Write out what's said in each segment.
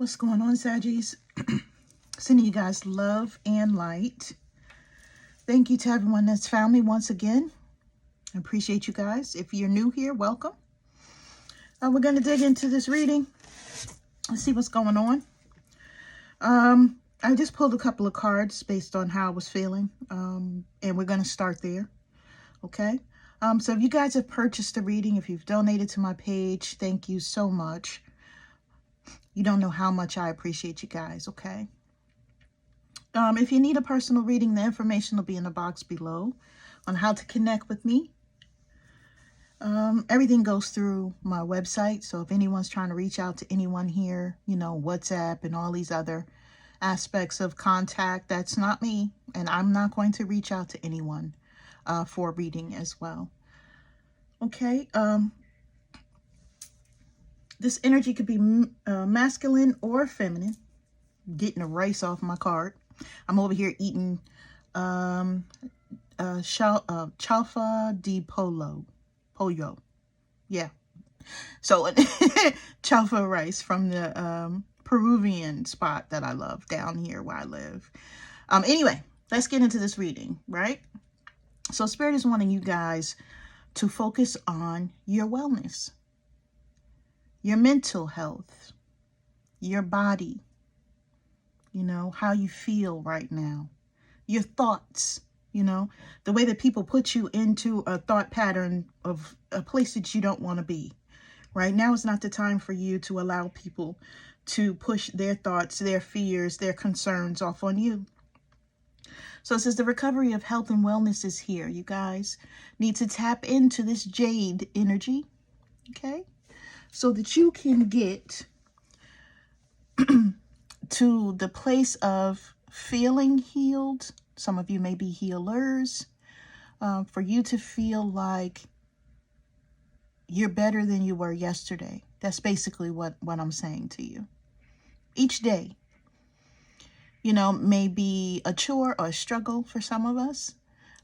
What's going on, Saggies? Sending you guys love and light. Thank you to everyone that's found me once again. I appreciate you guys. If you're new here, welcome. We're going to dig into this reading. Let's see what's going on. I just pulled a couple of cards based on how I was feeling. And we're going to start there. Okay. So if you guys have purchased the reading, if you've donated to my page, thank you so much. You don't know how much I appreciate you guys, okay? If you need a personal reading, the information will be in the box below on how to connect with me. Everything goes through my website, so if anyone's trying to reach out to anyone here, you know, WhatsApp and all these other aspects of contact, that's not me, and I'm not going to reach out to anyone for a reading as well. Okay, this energy could be masculine or feminine. Getting a rice off my card. I'm over here eating chalfa di pollo. Yeah. So chalfa rice from the Peruvian spot that I love down here where I live. Anyway, let's get into this reading, right? So Spirit is wanting you guys to focus on your wellness, your mental health, your body, you know, how you feel right now, your thoughts, you know, the way that people put you into a thought pattern of a place that you don't want to be. Right now is not the time for you to allow people to push their thoughts, their fears, their concerns off on you. So it says the recovery of health and wellness is here. You guys need to tap into this jade energy, okay? So that you can get to the place of feeling healed. Some of you may be healers. For you to feel like you're better than you were yesterday. That's basically what I'm saying to you. Each day, you know, may be a chore or a struggle for some of us.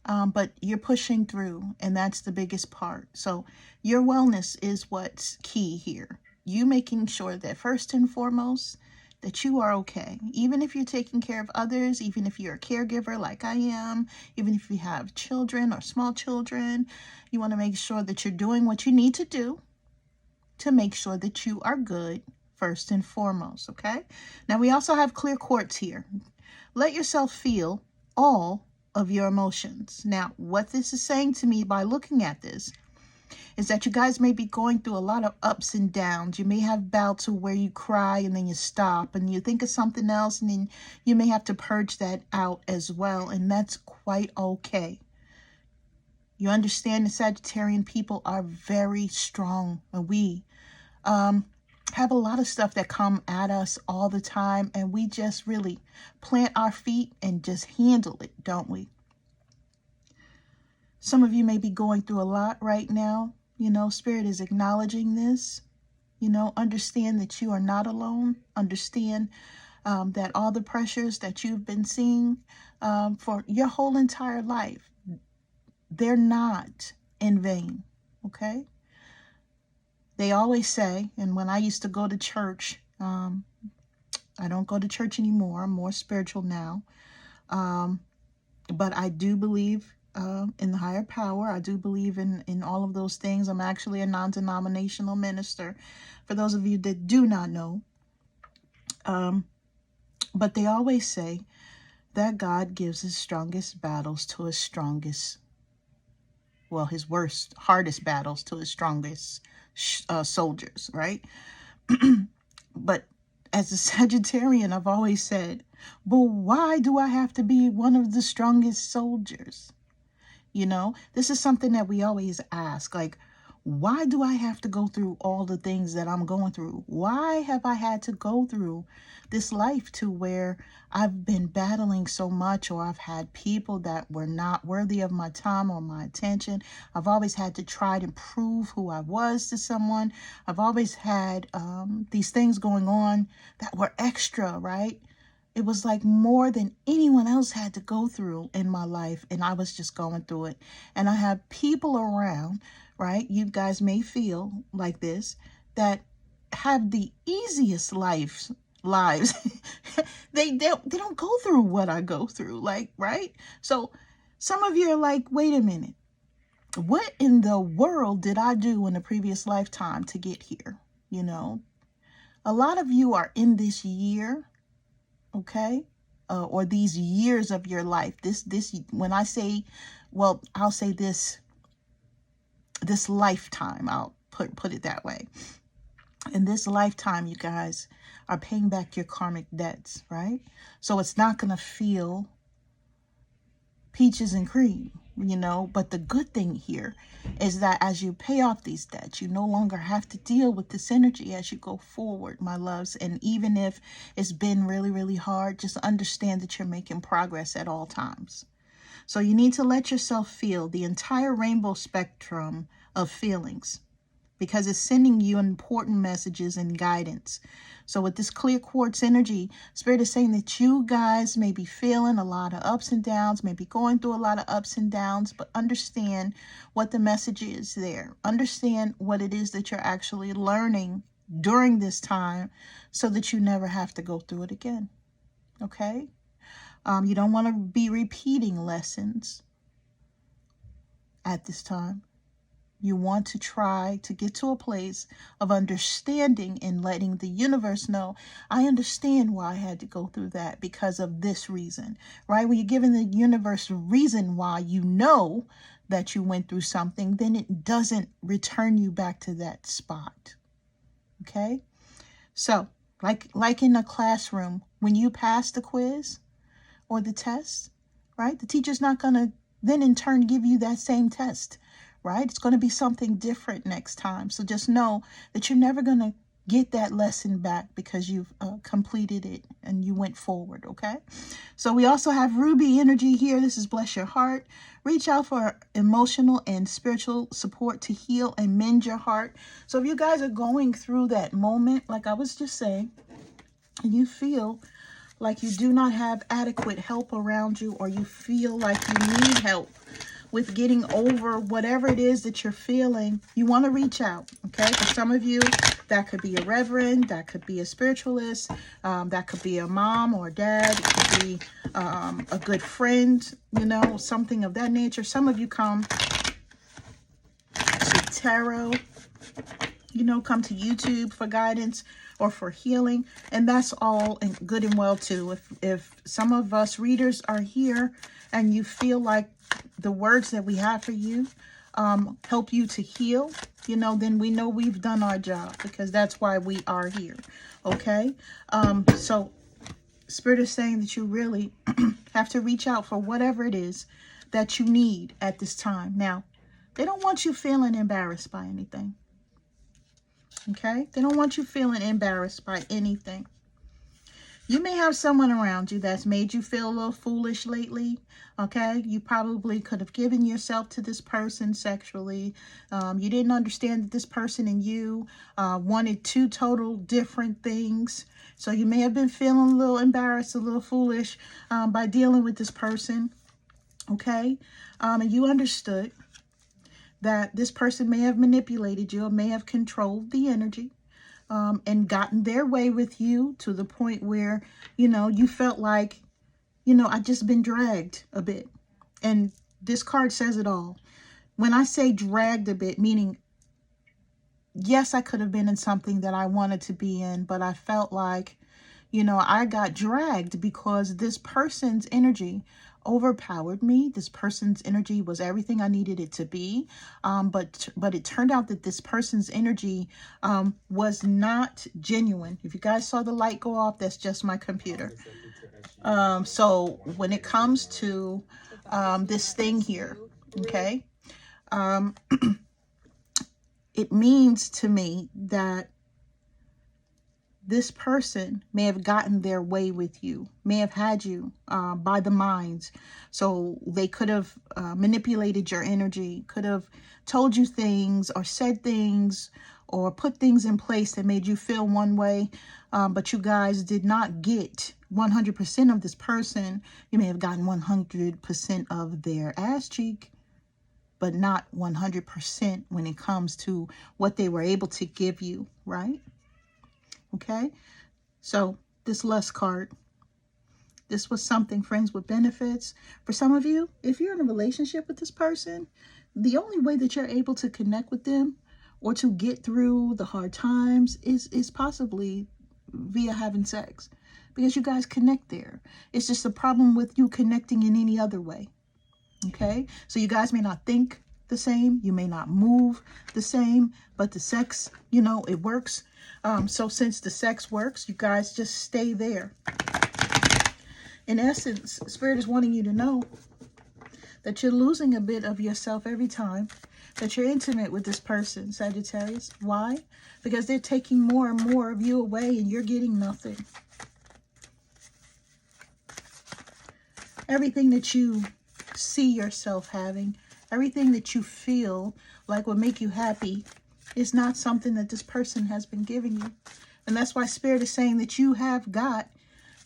But you're pushing through, and that's the biggest part. So your wellness is what's key here. You making sure that first and foremost, that you are okay. Even if you're taking care of others, even if you're a caregiver like I am, even if you have children or small children, you want to make sure that you're doing what you need to do to make sure that you are good first and foremost, okay? Now, we also have clear quartz here. Let yourself feel all of your emotions. Now, what this is saying to me by looking at this is that you guys may be going through a lot of ups and downs. You may have bouts where you cry and then you stop and you think of something else, and then you may have to purge that out as well, and that's quite okay. You understand the Sagittarian people are very strong. We have a lot of stuff that come at us all the time, and we just really plant our feet and just handle it, don't we? Some of you may be going through a lot right now. You know, Spirit is acknowledging this. You know, understand that you are not alone. Understand that all the pressures that you've been seeing for your whole entire life, they're not in vain, okay? They always say, and when I used to go to church, I don't go to church anymore. I'm more spiritual now. But I do believe in the higher power. I do believe in all of those things. I'm actually a non-denominational minister, for those of you that do not know. But they always say that God gives his strongest battles to his strongest, well, his worst, hardest battles to his strongest soldiers, right? But as a Sagittarian, I've always said, but why do I have to be one of the strongest soldiers? You know, this is something that we always ask, like, why do I have to go through all the things that I'm going through? Why have I had to go through this life to where I've been battling so much, or I've had people that were not worthy of my time or my attention? I've always had to try to prove who I was to someone. I've always had these things going on that were extra, right? It was like more than anyone else had to go through in my life, and I was just going through it. And I have people around, right? You guys may feel like this, that have the easiest lives lives. they don't go through what I go through, like, right? So some of you are like, wait a minute, what in the world did I do in a previous lifetime to get here? You know, a lot of you are in this year, okay, or these years of your life. This when I say, well, I'll say this lifetime. I'll put it that way. In this lifetime, you guys are paying back your karmic debts, right? So it's not going to feel peaches and cream, you know. But the good thing here is that as you pay off these debts, you no longer have to deal with this energy as you go forward, my loves. And even if it's been really, really hard, just understand that you're making progress at all times. So you need to let yourself feel the entire rainbow spectrum of feelings, because it's sending you important messages and guidance. So with this clear quartz energy, Spirit is saying that you guys may be feeling a lot of ups and downs, may be going through a lot of ups and downs, but understand what the message is there. Understand what it is that you're actually learning during this time so that you never have to go through it again, okay? You don't want to be repeating lessons at this time. You want to try to get to a place of understanding and letting the universe know, I understand why I had to go through that because of this reason, right? When you're giving the universe a reason why you know that you went through something, then it doesn't return you back to that spot, okay? So, like in a classroom, when you pass the quiz or the test, right? The teacher's not going to then in turn give you that same test, right? It's going to be something different next time. So just know that you're never going to get that lesson back because you've completed it and you went forward, okay? So we also have Ruby energy here. This is Bless Your Heart. Reach out for emotional and spiritual support to heal and mend your heart. So if you guys are going through that moment, like I was just saying, and you feel like you do not have adequate help around you, or you feel like you need help with getting over whatever it is that you're feeling, you want to reach out, okay? For some of you, that could be a reverend, that could be a spiritualist, that could be a mom or a dad, it could be a good friend, you know, something of that nature. Some of you come to tarot, you know, come to YouTube for guidance or for healing, and that's all good and well too. If some of us readers are here and you feel like the words that we have for you help you to heal, you know, then we know we've done our job, because that's why we are here, okay? So Spirit is saying that you really have to reach out for whatever it is that you need at this time. Now, they don't want you feeling embarrassed by anything. Okay? They don't want you feeling embarrassed by anything. You may have someone around you that's made you feel a little foolish lately. Okay? You probably could have given yourself to this person sexually. You didn't understand that this person and you wanted two total different things. So you may have been feeling a little embarrassed, a little foolish by dealing with this person. Okay? And you understood that this person may have manipulated you or may have controlled the energy and gotten their way with you to the point where, you know, you felt like, you know, I just been dragged a bit. And this card says it all. When I say dragged a bit, meaning, yes, I could have been in something that I wanted to be in, but I felt like, you know, I got dragged because this person's energy overpowered me. This person's energy was everything I needed it to be. But it turned out that this person's energy was not genuine. If you guys saw the light go off, that's just my computer. So when it comes to this thing here, okay, it means to me that this person may have gotten their way with you, may have had you by the minds. So they could have manipulated your energy, could have told you things or said things or put things in place that made you feel one way. But you guys did not get 100% of this person. You may have gotten 100% of their ass cheek, but not 100% when it comes to what they were able to give you, right? Okay, so this lust card. This was something, friends with benefits. For some of you, if you're in a relationship with this person, the only way that you're able to connect with them or to get through the hard times is possibly via having sex, because you guys connect there. It's just a problem with you connecting in any other way. Okay, so you guys may not think the same, you may not move the same, but the sex, you know, it works. So since the sex works, you guys just stay there. In essence, Spirit is wanting you to know that you're losing a bit of yourself every time that you're intimate with this person, Sagittarius. Why? Because they're taking more and more of you away and you're getting nothing. Everything that you see yourself having, everything that you feel like will make you happy is not something that this person has been giving you. And that's why Spirit is saying that you have got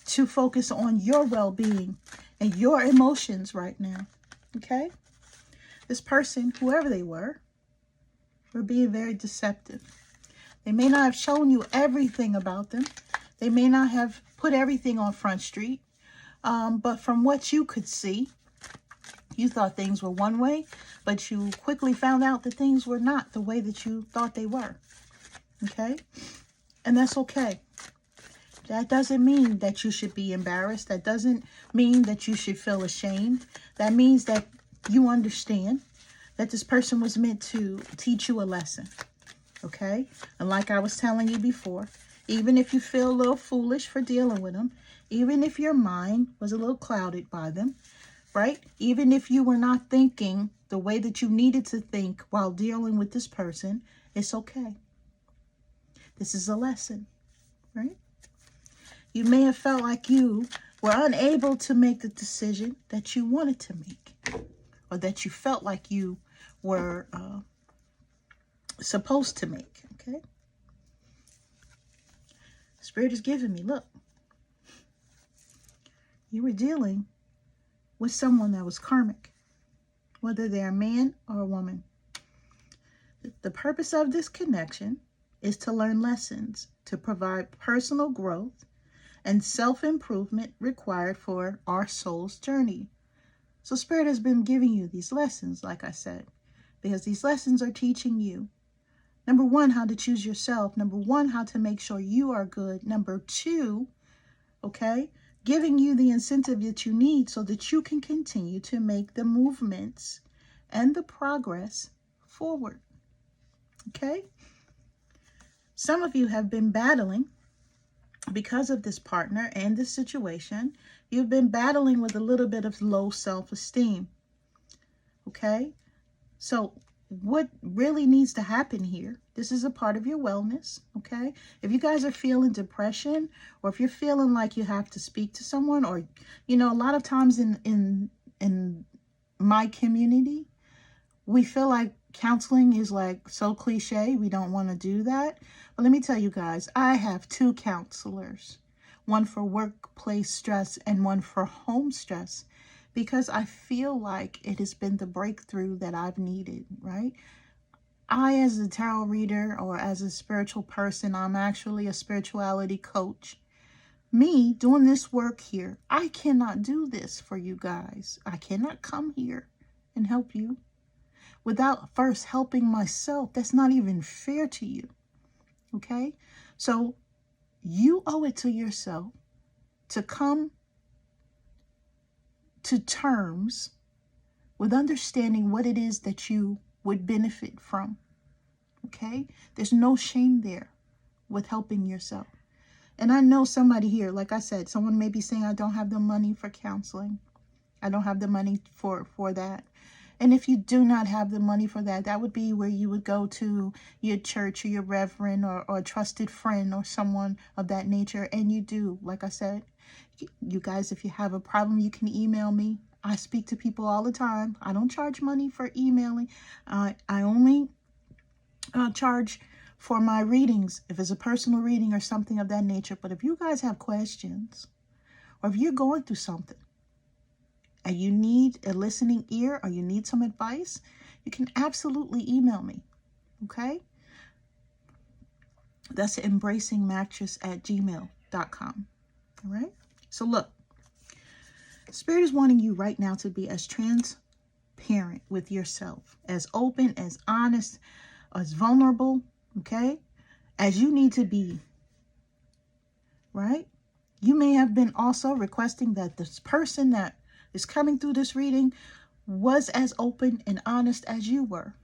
to focus on your well-being and your emotions right now. Okay? This person, whoever they were being very deceptive. They may not have shown you everything about them. They may not have put everything on Front Street. But from what you could see, you thought things were one way, but you quickly found out that things were not the way that you thought they were. Okay? And that's okay. That doesn't mean that you should be embarrassed. That doesn't mean that you should feel ashamed. That means that you understand that this person was meant to teach you a lesson. Okay? And like I was telling you before, even if you feel a little foolish for dealing with them, even if your mind was a little clouded by them, right? Even if you were not thinking the way that you needed to think while dealing with this person, it's okay. This is a lesson, right? You may have felt like you were unable to make the decision that you wanted to make, or that you felt like you were supposed to make, okay? Spirit is giving me, look, you were dealing with someone that was karmic, whether they're a man or a woman. The purpose of this connection is to learn lessons, to provide personal growth and self-improvement required for our soul's journey. So Spirit has been giving you these lessons, like I said, because these lessons are teaching you, number one, how to choose yourself. Number one, how to make sure you are good. Number two, okay, giving you the incentive that you need so that you can continue to make the movements and the progress forward. Okay? Some of you have been battling because of this partner and this situation. You've been battling with a little bit of low self-esteem. Okay? So what really needs to happen here, this is a part of your wellness, okay? If you guys are feeling depression, or if you're feeling like you have to speak to someone, or, you know, a lot of times in my community, we feel like counseling is like so cliche. We don't want to do that. But let me tell you guys, I have 2 counselors, one for workplace stress and one for home stress, because I feel like it has been the breakthrough that I've needed, right? I, as a tarot reader or as a spiritual person, I'm actually a spirituality coach. Me doing this work here, I cannot do this for you guys. I cannot come here and help you without first helping myself. That's not even fair to you, okay? So you owe it to yourself to come to terms with understanding what it is that you would benefit from, okay? There's no shame there with helping yourself. And I know somebody here, like I said, someone may be saying, I don't have the money for counseling. I don't have the money for that. And if you do not have the money for that, that would be where you would go to your church or your reverend or a trusted friend or someone of that nature. And you do, like I said, you guys, if you have a problem, you can email me. I speak to people all the time. I don't charge money for emailing. I only charge for my readings, if it's a personal reading or something of that nature. But if you guys have questions, or if you're going through something and you need a listening ear or you need some advice, you can absolutely email me, okay? That's embracingmattress@gmail.com. All right. So look, Spirit is wanting you right now to be as transparent with yourself, as open, as honest, as vulnerable, okay, as you need to be, right? You may have been also requesting that this person that is coming through this reading was as open and honest as you were.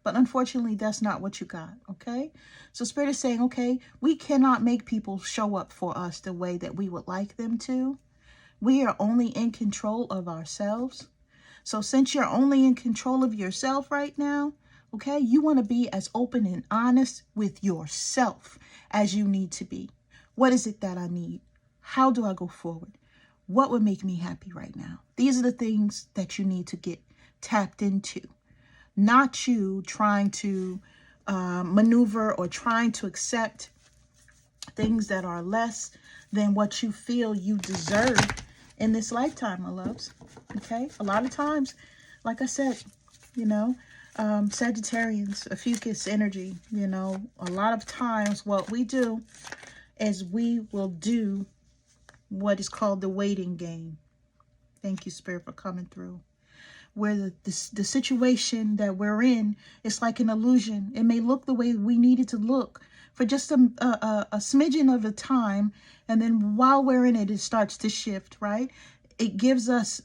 But unfortunately, that's not what you got, okay? So Spirit is saying, okay, we cannot make people show up for us the way that we would like them to. We are only in control of ourselves. So since you're only in control of yourself right now, okay, you want to be as open and honest with yourself as you need to be. What is it that I need? How do I go forward? What would make me happy right now? These are the things that you need to get tapped into. Not you trying to maneuver or trying to accept things that are less than what you feel you deserve in this lifetime, my loves. Okay? A lot of times, like I said, you know, Sagittarians, a fucus energy, you know, a lot of times what we do is we will do what is called the waiting game. Thank you, Spirit, for coming through. Where the situation that we're in is like an illusion. It may look the way we need it to look for just a smidgen of a time. And then while we're in it, it starts to shift, right? It gives us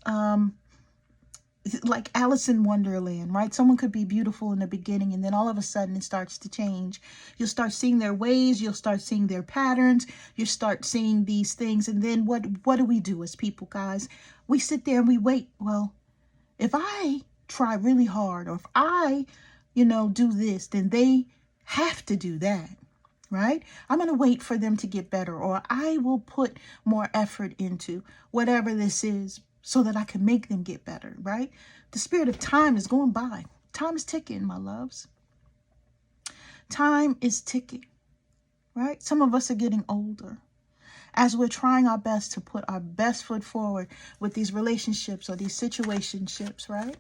like Alice in Wonderland, right? Someone could be beautiful in the beginning, and then all of a sudden it starts to change. You'll start seeing their ways. You'll start seeing their patterns. You start seeing these things. And then what do we do as people, guys? We sit there and we wait. Well, if I try really hard, or if I, you know, do this, then they have to do that, right? I'm going to wait for them to get better, or I will put more effort into whatever this is so that I can make them get better, right? The spirit of time is going by. Time is ticking, my loves. Time is ticking, right? Some of us are getting older. As we're trying our best to put our best foot forward with these relationships or these situationships, right?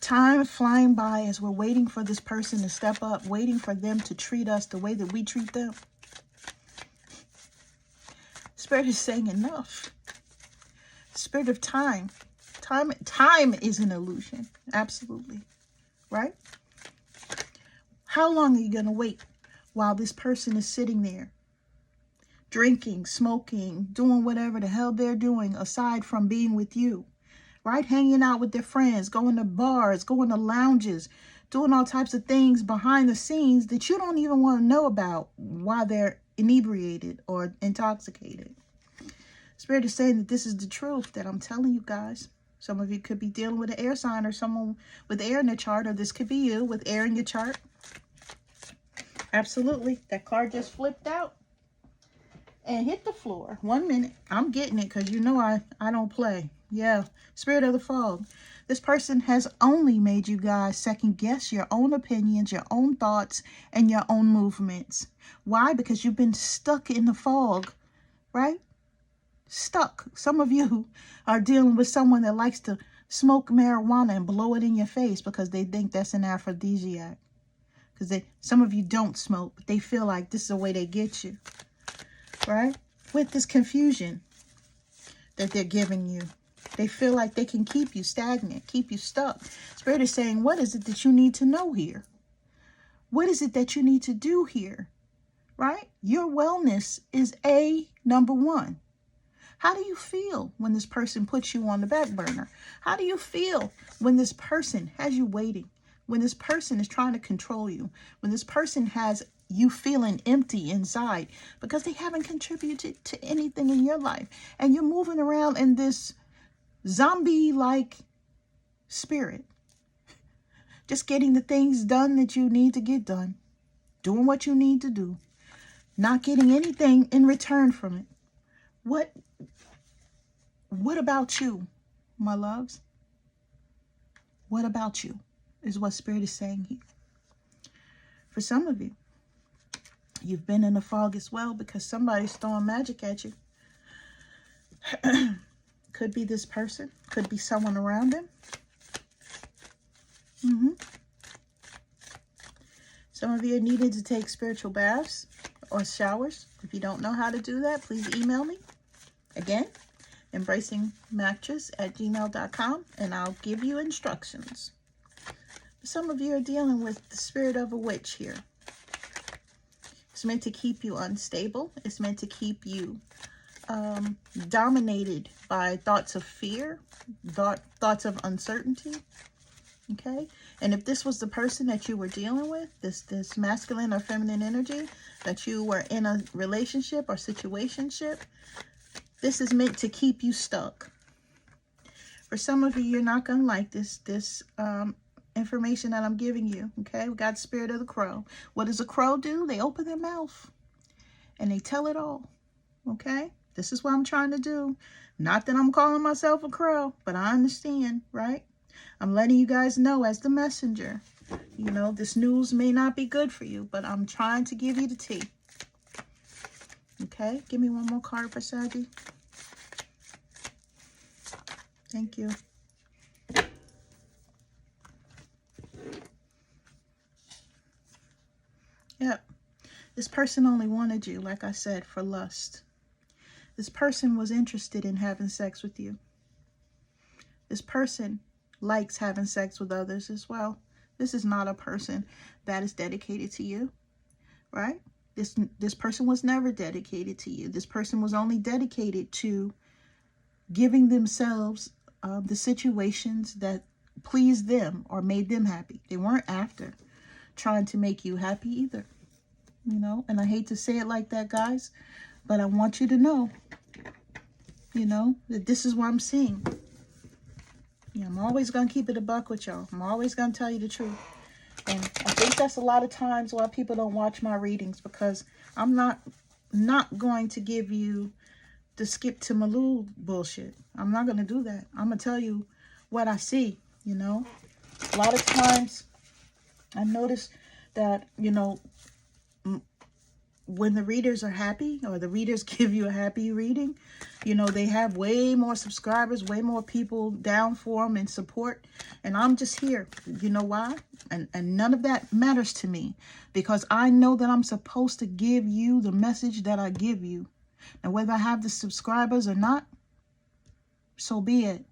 Time flying by as we're waiting for this person to step up, waiting for them to treat us the way that we treat them. Spirit is saying enough. Spirit of time. Time is an illusion. Absolutely. Right? How long are you going to wait while this person is sitting there? Drinking, smoking, doing whatever the hell they're doing aside from being with you, right? Hanging out with their friends, going to bars, going to lounges, doing all types of things behind the scenes that you don't even want to know about while they're inebriated or intoxicated. Spirit is saying that this is the truth that I'm telling you guys. Some of you could be dealing with an air sign or someone with air in their chart, or this could be you with air in your chart. Absolutely. That card just flipped out and hit the floor. 1 minute. I'm getting it because you know I don't play. Yeah. Spirit of the fog. This person has only made you guys second guess your own opinions, your own thoughts, and your own movements. Why? Because you've been stuck in the fog, right? Stuck. Some of you are dealing with someone that likes to smoke marijuana and blow it in your face because they think that's an aphrodisiac. Because some of you don't smoke, but they feel like this is the way they get you. Right? With this confusion that they're giving you. They feel like they can keep you stagnant, keep you stuck. Spirit is saying, what is it that you need to know here? What is it that you need to do here? Right? Your wellness is number one. How do you feel when this person puts you on the back burner? How do you feel when this person has you waiting? When this person is trying to control you? When this person has you feeling empty inside because they haven't contributed to anything in your life, and you're moving around in this zombie-like spirit, just getting the things done that you need to get done, doing what you need to do, not getting anything in return from it. What about you, my loves? What about you is what Spirit is saying here. For some of you, you've been in the fog as well because somebody's throwing magic at you. Could be this person. Could be someone around them. Some of you are needing to take spiritual baths. or showers. If you don't know how to do that, please email me. Again, embracingmactress@gmail.com, and I'll give you instructions. Some of you are dealing with the spirit of a witch here. It's meant to keep you unstable. It's meant to keep you dominated by thoughts of fear, thoughts of uncertainty. Okay, and if this was the person that you were dealing with, this masculine or feminine energy, that you were in a relationship or situationship, this is meant to keep you stuck. For some of you, you're not going to like this information that I'm giving you. Okay, we got the spirit of the crow. What does a crow do? They open their mouth and they tell it all. Okay, this is what I'm trying to do. Not that I'm calling myself a crow, but I understand, right? I'm letting you guys know as the messenger. You know, this news may not be good for you, but I'm trying to give you the tea. Okay, give me one more card for Saggy. Thank you. Yep. This person only wanted you, like I said, for lust. This person was interested in having sex with you. This person likes having sex with others as well. This is not a person that is dedicated to you, right? This person was never dedicated to you. This person was only dedicated to giving themselves the situations that pleased them or made them happy. They weren't after trying to make you happy either, you know. And I hate to say it like that, guys, but I want you to know, you know, that this is what I'm seeing. Yeah, I'm always going to keep it a buck with y'all. I'm always going to tell you the truth. And I think that's a lot of times why people don't watch my readings, because I'm not going to give you the skip to Malou bullshit. I'm not going to do that. I'm going to tell you what I see, you know. A lot of times I notice that, you know, when the readers are happy, or the readers give you a happy reading, you know, they have way more subscribers, way more people down for them and support. And I'm just here. You know why? And none of that matters to me, because I know that I'm supposed to give you the message that I give you. And whether I have the subscribers or not, so be it.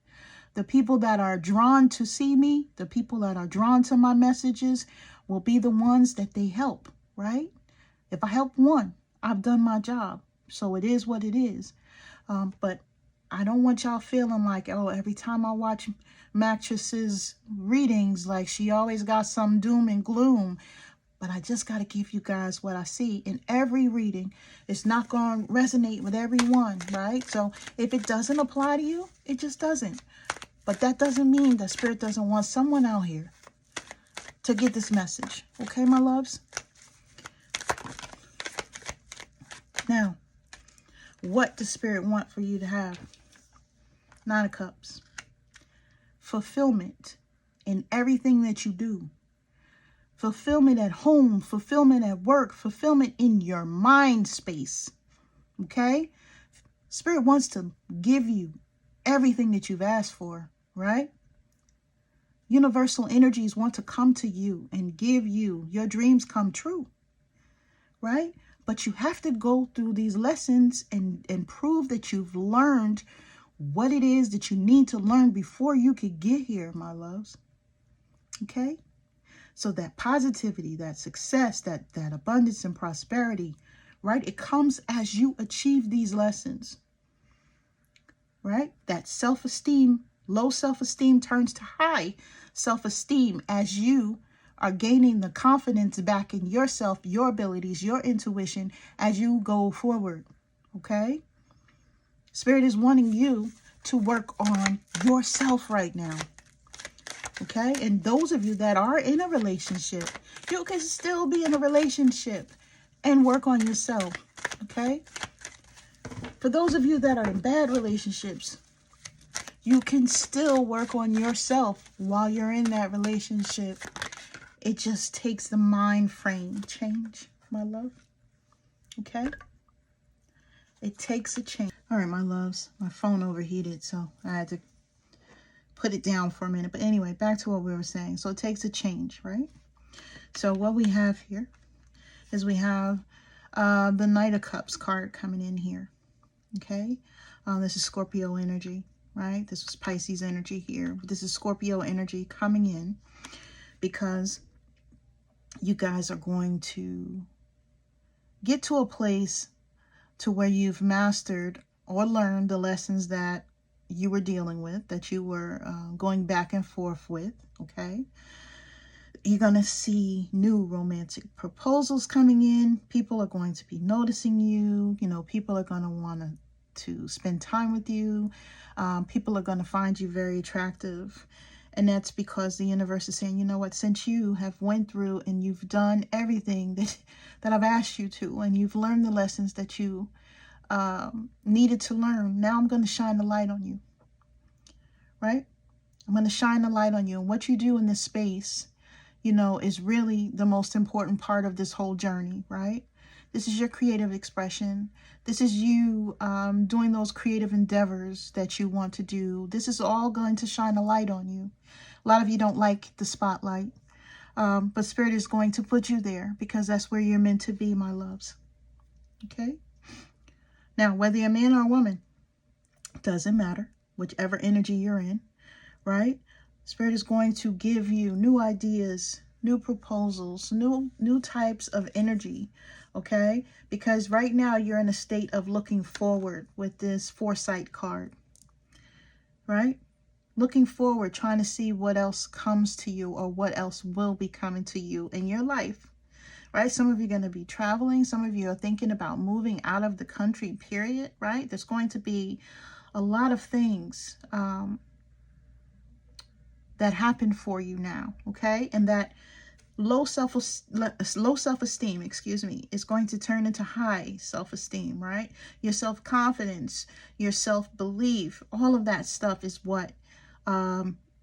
The people that are drawn to see me, the people that are drawn to my messages, will be the ones that they help, right? If I help one, I've done my job. So it is what it is. But I don't want y'all feeling like, oh, every time I watch Mactress's readings, like she always got some doom and gloom. But I just got to give you guys what I see in every reading. It's not going to resonate with everyone, right? So if it doesn't apply to you, it just doesn't. But that doesn't mean that Spirit doesn't want someone out here to get this message. Okay, my loves? Now, what does Spirit want for you to have? Nine of Cups. Fulfillment in everything that you do. Fulfillment at home, fulfillment at work, fulfillment in your mind space. Okay? Spirit wants to give you everything that you've asked for, right? Universal energies want to come to you and give you your dreams come true, right? But you have to go through these lessons and prove that you've learned what it is that you need to learn before you could get here, my loves. Okay? So that positivity, that success, that abundance and prosperity, right? It comes as you achieve these lessons, right? That self-esteem, low self-esteem turns to high self-esteem as you are gaining the confidence back in yourself, your abilities, your intuition as you go forward, okay? Spirit is wanting you to work on yourself right now, okay? And those of you that are in a relationship, you can still be in a relationship and work on yourself, okay? For those of you that are in bad relationships, you can still work on yourself while you're in that relationship. It just takes the mind frame change, my love. Okay? It takes a change. All right, my loves. My phone overheated, so I had to put it down for a minute. But anyway, back to what we were saying. So it takes a change, right? So what we have here is we have The Knight of Cups card coming in here. Okay. This is Scorpio energy, right? This was Pisces energy here. But this is Scorpio energy coming in because you guys are going to get to a place to where you've mastered or learned the lessons that you were dealing with, that you were going back and forth with, okay? You're going to see new romantic proposals coming in. People are going to be noticing you. You know, people are going to want to spend time with you. People are going to find you very attractive. And that's because the universe is saying, you know what, since you have went through and you've done everything that I've asked you to, and you've learned the lessons that you needed to learn, now I'm going to shine the light on you, right? I'm going to shine the light on you. And what you do in this space, you know, is really the most important part of this whole journey, right? This is your creative expression. This is you doing those creative endeavors that you want to do. This is all going to shine a light on you. A lot of you don't like the spotlight, but Spirit is going to put you there because that's where you're meant to be, my loves. Okay? Now, whether you're a man or a woman, doesn't matter, whichever energy you're in, right? Spirit is going to give you new ideas, new proposals, new types of energy, okay? Because right now you're in a state of looking forward with this foresight card, right? Looking forward, trying to see what else comes to you or what else will be coming to you in your life, right? Some of you are going to be traveling. Some of you are thinking about moving out of the country, period, right? There's going to be a lot of things that happen for you now, okay? And that low self-esteem, excuse me, is going to turn into high self-esteem, right? Your self-confidence, your self-belief, all of that stuff is what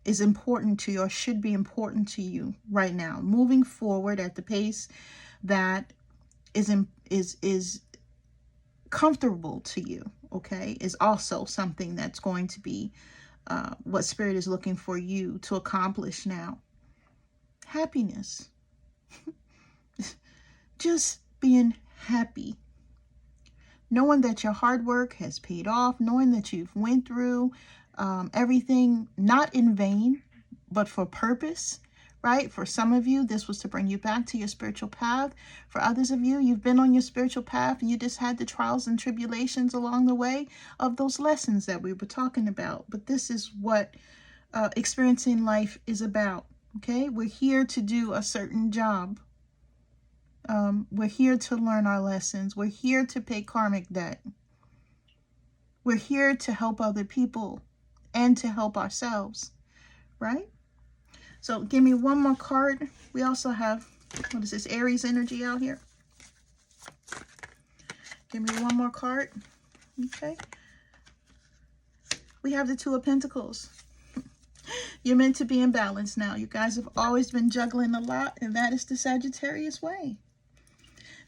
is important to you or should be important to you right now. Moving forward at the pace that is comfortable to you, okay, is also something that's going to be what Spirit is looking for you to accomplish now. Happiness. Just being happy. Knowing that your hard work has paid off. Knowing that you've went through everything not in vain, but for purpose, right? For some of you, this was to bring you back to your spiritual path. For others of you, you've been on your spiritual path and you just had the trials and tribulations along the way of those lessons that we were talking about. But this is what experiencing life is about, okay? We're here to do a certain job. We're here to learn our lessons. We're here to pay karmic debt. We're here to help other people and to help ourselves, right? So give me one more card. We also have, what is this, Aries energy out here? Give me one more card. Okay. We have the Two of Pentacles. You're meant to be in balance now. You guys have always been juggling a lot, and that is the Sagittarius way.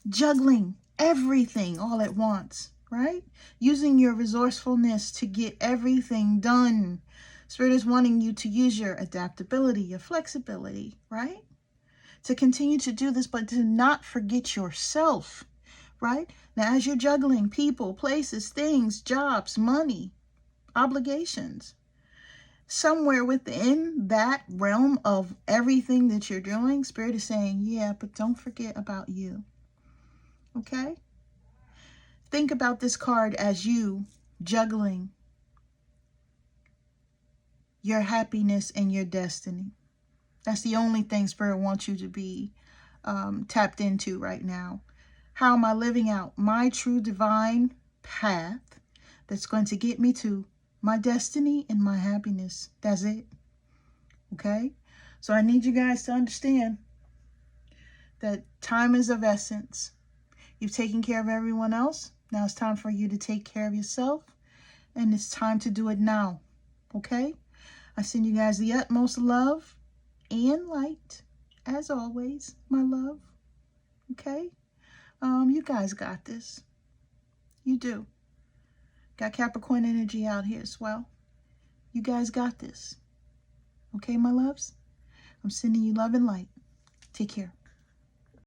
Juggling everything all at once, right? Using your resourcefulness to get everything done. Spirit is wanting you to use your adaptability, your flexibility, right? To continue to do this, but to not forget yourself, right? Now, as you're juggling people, places, things, jobs, money, obligations, somewhere within that realm of everything that you're doing, Spirit is saying, yeah, but don't forget about you, okay? Think about this card as you juggling your happiness and your destiny. That's the only thing Spirit wants you to be tapped into right now. How am I living out my true divine path that's going to get me to my destiny and my happiness? That's it. Okay? So I need you guys to understand that time is of essence. You've taken care of everyone else. Now it's time for you to take care of yourself. And it's time to do it now. Okay? I send you guys the utmost love and light, as always, my love. Okay? You guys got this. You do. Got Capricorn energy out here as well. You guys got this. Okay, my loves? I'm sending you love and light. Take care.